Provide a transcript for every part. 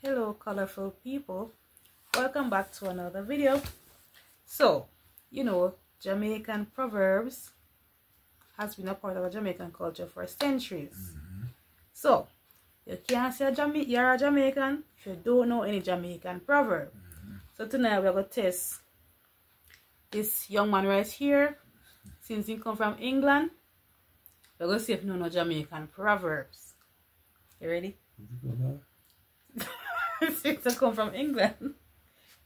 Hello colorful people, welcome back to another video. So Jamaican Proverbs has been a part of a Jamaican culture for centuries. So you can't say you're a Jamaican if you don't know any Jamaican proverb. So tonight we're going to test this young man right here. Since he come from England, we're going to see if you know Jamaican proverbs. You ready? Since he come from England,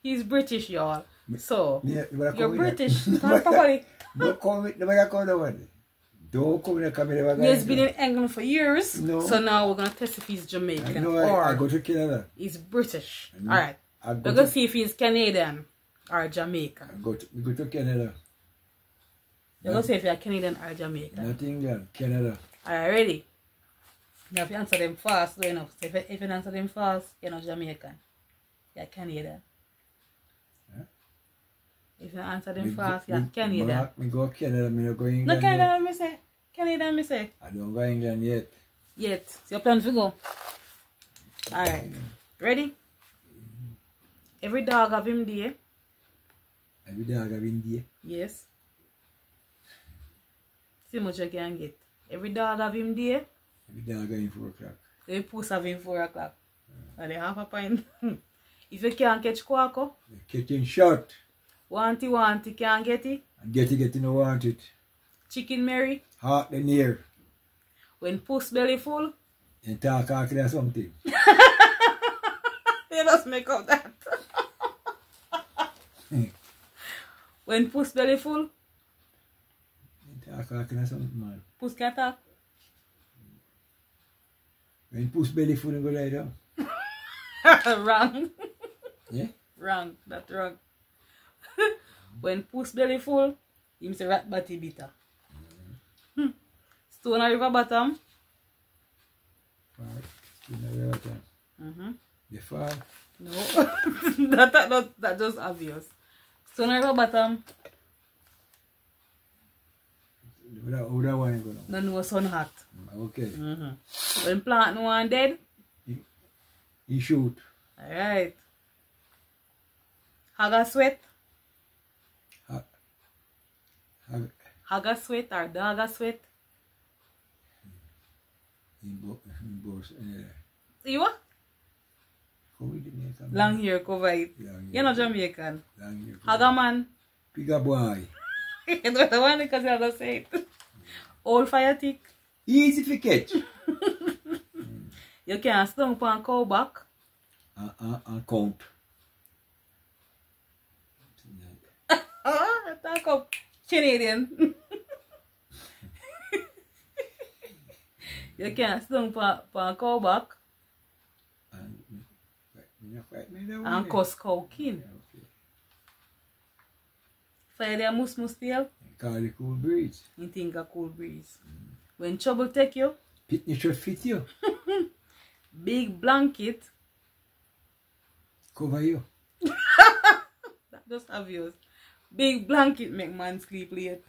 he's British, y'all. So you're British. Talk properly. Don't come with the camera. He's been in England for years. No. So now we're gonna test if he's Jamaican or I go to Canada. He's British. Alright. We're gonna see if he's Canadian or Jamaican. We go to Canada. You're gonna see if you're Canadian or Jamaican. Not England, Canada. Alright, ready? Now if you answer them fast, you know. So if you answer them fast, you're not Jamaican. You're Canadian. Huh? If you answer them fast, you're Canadian. Me go Canada, I go England. No Canada, me say. Canadian, me say. I don't go England yet. Yet. So your plan to go. Alright. Ready? Every dog have him day. Every dog have him day? Yes. See how much you can get. Every dog have him day. Every dog have him 4 o'clock. Every puss have him 4 o'clock. And they half a pint. If you can't catch quacko, catch him short. Wanty can't get it. And get it no want it. Chicken Mary. Heart the near. When puss belly full. And talk or something. You just make up that. When puss belly full. And talk or something, man. Puss can talk. When puss belly full and go lie down. Wrong. Yeah? Wrong. That's wrong. When puss belly full, him say rat batty bitter. Stone a river bottom. Stone a river bottom. The far? No. That's just obvious. Stone a river bottom. How that one go now? No sun hot. Okay. When plant no one dead. He shoot. Alright. Haga sweat. Haga sweat or dog sweat. You what? Long hair cover it. You're not Jamaican. Haga man. Bigger boy. You know the one because you have to say it. Old fire tick. Easy to catch. You can stump on cow back. And count. Talk up Canadian. You can stump on cow back. And cuss cow kin. Fire their mus tail. Call it cool breeze. You think a cool breeze. When trouble take you. Picnic should fit you. Big blanket. Cover you. That just obvious. Big blanket make man sleep late.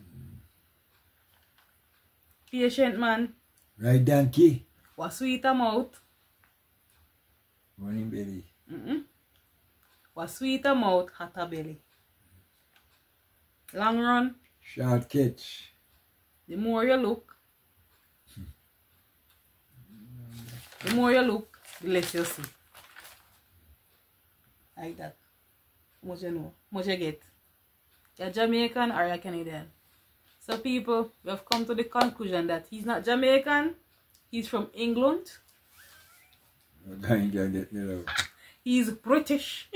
Patient man. Right donkey. Was sweet a mouth. Running belly. Was sweet a mouth, hot a belly. Long run. Short catch. The more you look. The more you look, the less you see. Like that. How much you know? How much you get? You're Jamaican or you're Canadian? So people, we have come to the conclusion that he's not Jamaican. He's from England. He's British.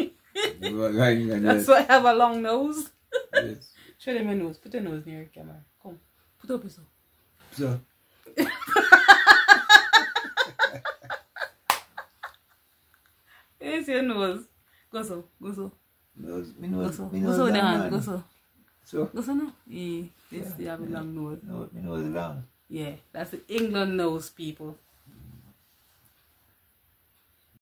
That's why I have a long nose. Yes. Show them your nose. Put your nose near your camera. Come. Put up yourself. So. Here's your nose. Go so. Go so. Nose. Me nose. Go so. Me Go nose so. long. Go so. So. Go so now. Yeah. This you have a long nose. No, me nose long. Yeah. That's the England nose, people.